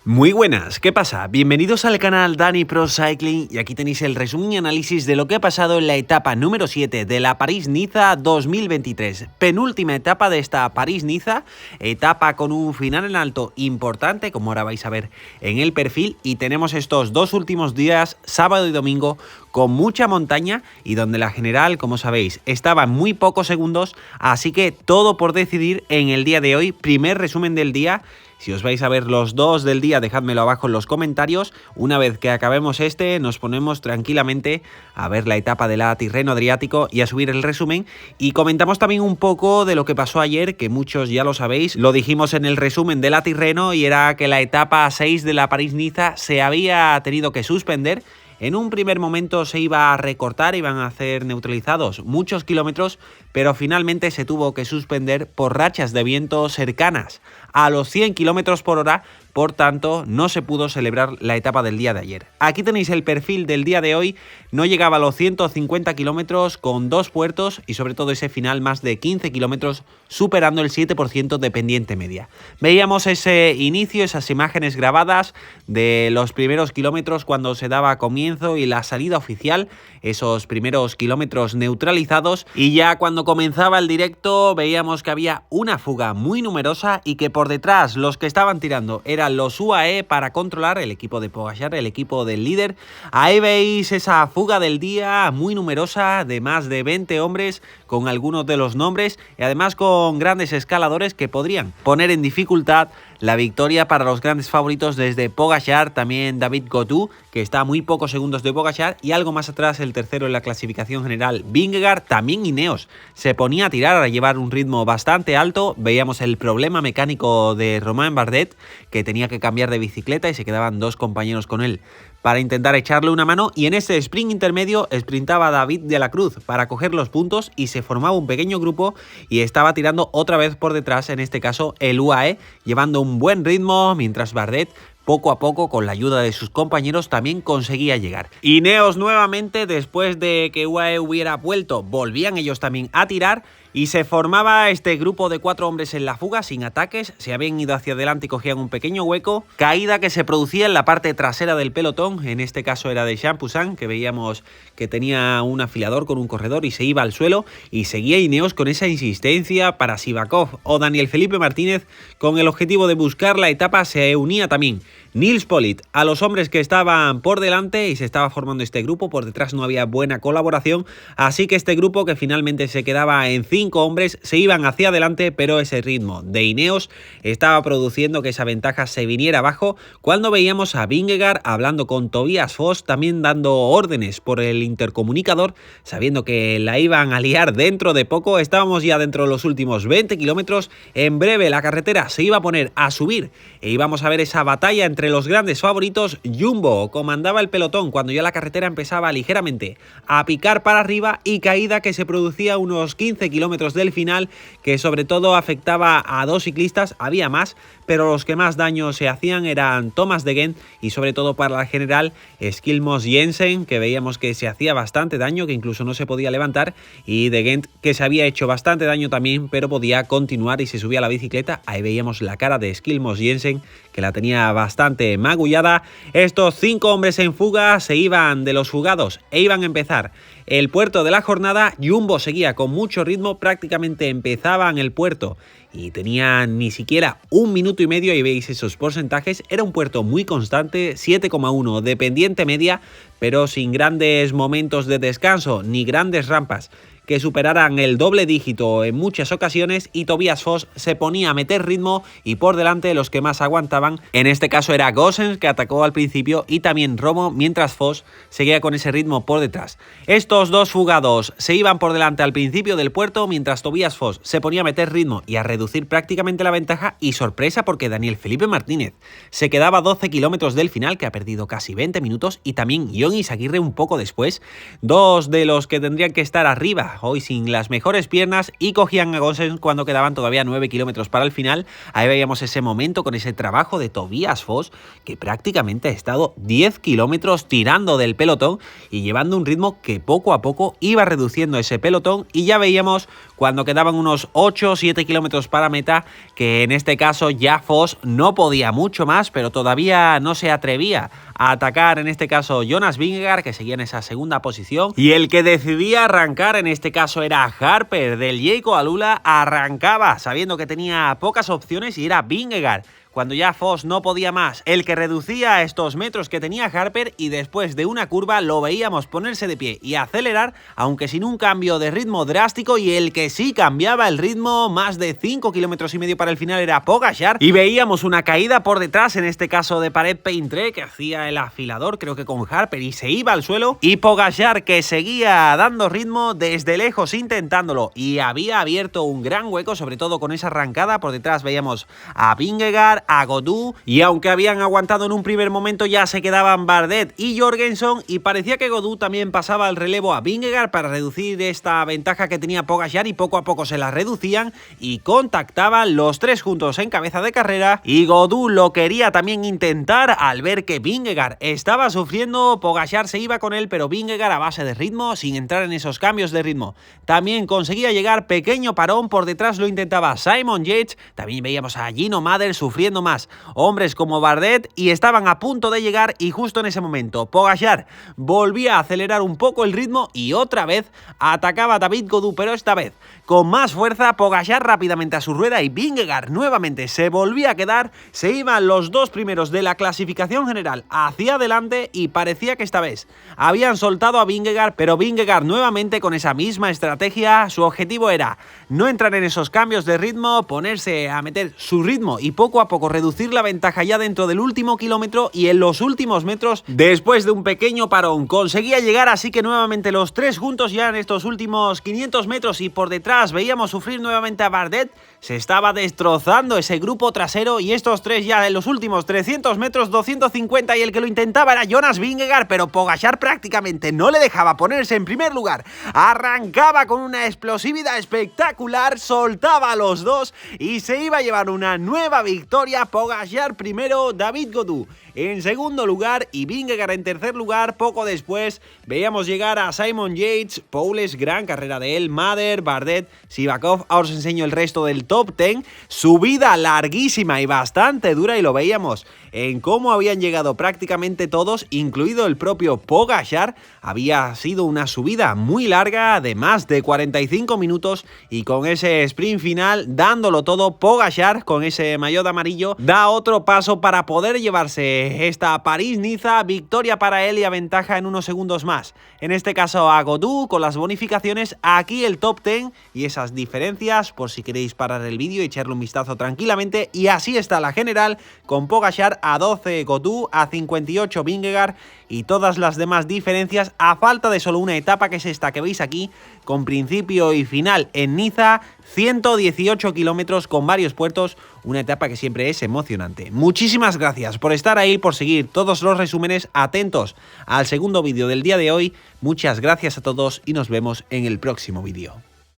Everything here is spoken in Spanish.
Muy buenas, ¿qué pasa? Bienvenidos al canal Dani Pro Cycling y aquí tenéis el resumen y análisis de lo que ha pasado en la etapa número 7 de la París-Niza 2023. Penúltima etapa de esta París-Niza, etapa con un final en alto importante, como ahora vais a ver en el perfil, y tenemos estos dos últimos días, sábado y domingo, con mucha montaña y donde la general, como sabéis, estaba en muy pocos segundos, así que todo por decidir en el día de hoy, primer resumen del día. Si os vais a ver los dos del día, dejádmelo abajo en los comentarios. Una vez que acabemos este, nos ponemos tranquilamente a ver la etapa de la Tirreno Adriático y a subir el resumen. Y comentamos también un poco de lo que pasó ayer, que muchos ya lo sabéis. Lo dijimos en el resumen de la Tirreno y era que la etapa 6 de la París-Niza se había tenido que suspender. En un primer momento se iba a recortar, iban a ser neutralizados muchos kilómetros, pero finalmente se tuvo que suspender por rachas de viento cercanas a los 100 kilómetros por hora, por tanto no se pudo celebrar la etapa del día de ayer. Aquí tenéis el perfil del día de hoy, no llegaba a los 150 kilómetros con dos puertos y sobre todo ese final más de 15 kilómetros superando el 7% de pendiente media. Veíamos ese inicio, esas imágenes grabadas de los primeros kilómetros cuando se daba comienzo y la salida oficial, esos primeros kilómetros neutralizados, y ya cuando comenzaba el directo veíamos que había una fuga muy numerosa y que por detrás los que estaban tirando eran los UAE para controlar el equipo de Pogačar, el equipo del líder. Ahí veis esa fuga del día muy numerosa de más de 20 hombres con algunos de los nombres y además con grandes escaladores que podrían poner en dificultad la victoria para los grandes favoritos desde Pogačar, también David Gaudu, que está a muy pocos segundos de Pogačar, y algo más atrás el tercero en la clasificación general, Vingegaard. También Ineos se ponía a tirar, a llevar un ritmo bastante alto. Veíamos el problema mecánico de Romain Bardet, que tenía que cambiar de bicicleta y se quedaban dos compañeros con él para intentar echarle una mano, y en ese sprint intermedio sprintaba David de la Cruz para coger los puntos y se formaba un pequeño grupo y estaba tirando otra vez por detrás, en este caso el UAE, llevando un buen ritmo, mientras Bardet poco a poco, con la ayuda de sus compañeros, también conseguía llegar. Ineos nuevamente, después de que UAE hubiera vuelto, volvían ellos también a tirar y se formaba este grupo de 4 hombres en la fuga, sin ataques. Se habían ido hacia adelante y cogían un pequeño hueco. Caída que se producía en la parte trasera del pelotón, en este caso era de Champoussin, que veíamos que tenía un afilador con un corredor y se iba al suelo, y seguía Ineos con esa insistencia para Sivakov o Daniel Felipe Martínez con el objetivo de buscar la etapa. Se unía también Nils Politt a los hombres que estaban por delante y se estaba formando este grupo. Por detrás no había buena colaboración, así que este grupo, que finalmente se quedaba en 5 hombres, se iban hacia adelante, pero ese ritmo de Ineos estaba produciendo que esa ventaja se viniera abajo, cuando veíamos a Vingegaard hablando con Tobias Foss, también dando órdenes por el intercomunicador, sabiendo que la iban a liar dentro de poco. Estábamos ya dentro de los últimos 20 kilómetros, en breve la carretera se iba a poner a subir e íbamos a ver esa batalla entre los grandes favoritos. Jumbo comandaba el pelotón cuando ya la carretera empezaba ligeramente a picar para arriba, y caída que se producía unos 15 kilómetros del final, que sobre todo afectaba a dos ciclistas. Había más, pero los que más daño se hacían eran Thomas de Gendt y sobre todo para la general Skjelmos Jensen, que veíamos que se hacía bastante daño, que incluso no se podía levantar, y de Gendt, que se había hecho bastante daño también, pero podía continuar y se subía a la bicicleta. Ahí veíamos la cara de Skjelmos Jensen, que la tenía bastante magullada. Estos 5 hombres en fuga se iban de los fugados e iban a empezar el puerto de la jornada. Jumbo seguía con mucho ritmo, prácticamente empezaban el puerto y tenían ni siquiera 1 minuto y medio, y veis esos porcentajes. Era un puerto muy constante, 7,1 de pendiente media, pero sin grandes momentos de descanso ni grandes rampas que superaran el doble dígito en muchas ocasiones, y Tobias Foss se ponía a meter ritmo, y por delante los que más aguantaban, en este caso era Goossens, que atacó al principio, y también Romo, mientras Foss seguía con ese ritmo por detrás. Estos dos fugados se iban por delante al principio del puerto, mientras Tobias Foss se ponía a meter ritmo y a reducir prácticamente la ventaja, y sorpresa porque Daniel Felipe Martínez se quedaba a 12 kilómetros del final, que ha perdido casi 20 minutos, y también Jon Izagirre un poco después, dos de los que tendrían que estar arriba etapa, hoy sin las mejores piernas, y cogían a Gosens cuando quedaban todavía 9 kilómetros para el final. Ahí veíamos ese momento con ese trabajo de Tobias Foss, que prácticamente ha estado 10 kilómetros tirando del pelotón y llevando un ritmo que poco a poco iba reduciendo ese pelotón, y ya veíamos cuando quedaban unos 8 o 7 kilómetros para meta que en este caso ya Foss no podía mucho más, pero todavía no se atrevía a atacar en este caso Jonas Vingegaard, que seguía en esa segunda posición, y el que decidía arrancar en este caso era Harper del Jayco Alula. Arrancaba sabiendo que tenía pocas opciones y era Vingegaard, cuando ya Foss no podía más, el que reducía estos metros que tenía Harper, y después de una curva lo veíamos ponerse de pie y acelerar, aunque sin un cambio de ritmo drástico, y el que sí cambiaba el ritmo más de 5,5 kilómetros para el final era Pogačar, y veíamos una caída por detrás, en este caso de Parets Peintré, que hacía el afilador creo que con Harper y se iba al suelo, y Pogačar que seguía dando ritmo desde lejos intentándolo, y había abierto un gran hueco, sobre todo con esa arrancada. Por detrás veíamos a Vingegaard, a Gaudu, y aunque habían aguantado en un primer momento, ya se quedaban Bardet y Jorgenson, y parecía que Gaudu también pasaba el relevo a Vingegaard para reducir esta ventaja que tenía Pogačar, y poco a poco se la reducían y contactaban los tres juntos en cabeza de carrera, y Gaudu lo quería también intentar al ver que Vingegaard estaba sufriendo. Pogačar se iba con él, pero Vingegaard a base de ritmo, sin entrar en esos cambios de ritmo, también conseguía llegar. Pequeño parón, por detrás lo intentaba Simon Yates, también veíamos a Gino Madder sufriendo más, hombres como Bardet, y estaban a punto de llegar, y justo en ese momento Pogačar volvía a acelerar un poco el ritmo y otra vez atacaba a David Gaudu, pero esta vez con más fuerza. Pogačar rápidamente a su rueda, y Vingegaard nuevamente se volvía a quedar. Se iban los dos primeros de la clasificación general hacia adelante, y parecía que esta vez habían soltado a Vingegaard, pero Vingegaard nuevamente con esa misma estrategia. Su objetivo era no entrar en esos cambios de ritmo, ponerse a meter su ritmo y poco a poco reducir la ventaja ya dentro del último kilómetro, y en los últimos metros, después de un pequeño parón, conseguía llegar. Así que nuevamente los tres juntos ya en estos últimos 500 metros, y por detrás veíamos sufrir nuevamente a Bardet. Se estaba destrozando ese grupo trasero, y estos tres ya en los últimos 300 metros, 250, y el que lo intentaba era Jonas Vingegaard, pero Pogačar prácticamente no le dejaba ponerse en primer lugar. Arrancaba con una explosividad espectacular, soltaba a los dos y se iba a llevar una nueva victoria. Pogačar primero, David Gaudu en segundo lugar y Vingegaard en tercer lugar. Poco después veíamos llegar a Simon Yates, Poules, gran carrera de él, Madder, Bardet, Sivakov. Ahora os enseño el resto del top 10. Subida larguísima y bastante dura, y lo veíamos en cómo habían llegado prácticamente todos, incluido el propio Pogačar. Había sido una subida muy larga de más de 45 minutos, y con ese sprint final dándolo todo, Pogačar con ese maillot amarillo da otro paso para poder llevarse esta París-Niza. Victoria para él y aventaja en unos segundos más, en este caso a Gaudu con las bonificaciones. Aquí el top 10 y esas diferencias, por si queréis parar el vídeo y echarle un vistazo tranquilamente. Y así está la general, con Pogačar a 12 Gaudu, a 58 Vingegaard, y todas las demás diferencias a falta de solo una etapa, que es esta que veis aquí, con principio y final en Niza, 118 kilómetros con varios puertos, una etapa que siempre es emocionante. Muchísimas gracias por estar ahí, por seguir todos los resúmenes, atentos al segundo vídeo del día de hoy. Muchas gracias a todos y nos vemos en el próximo vídeo.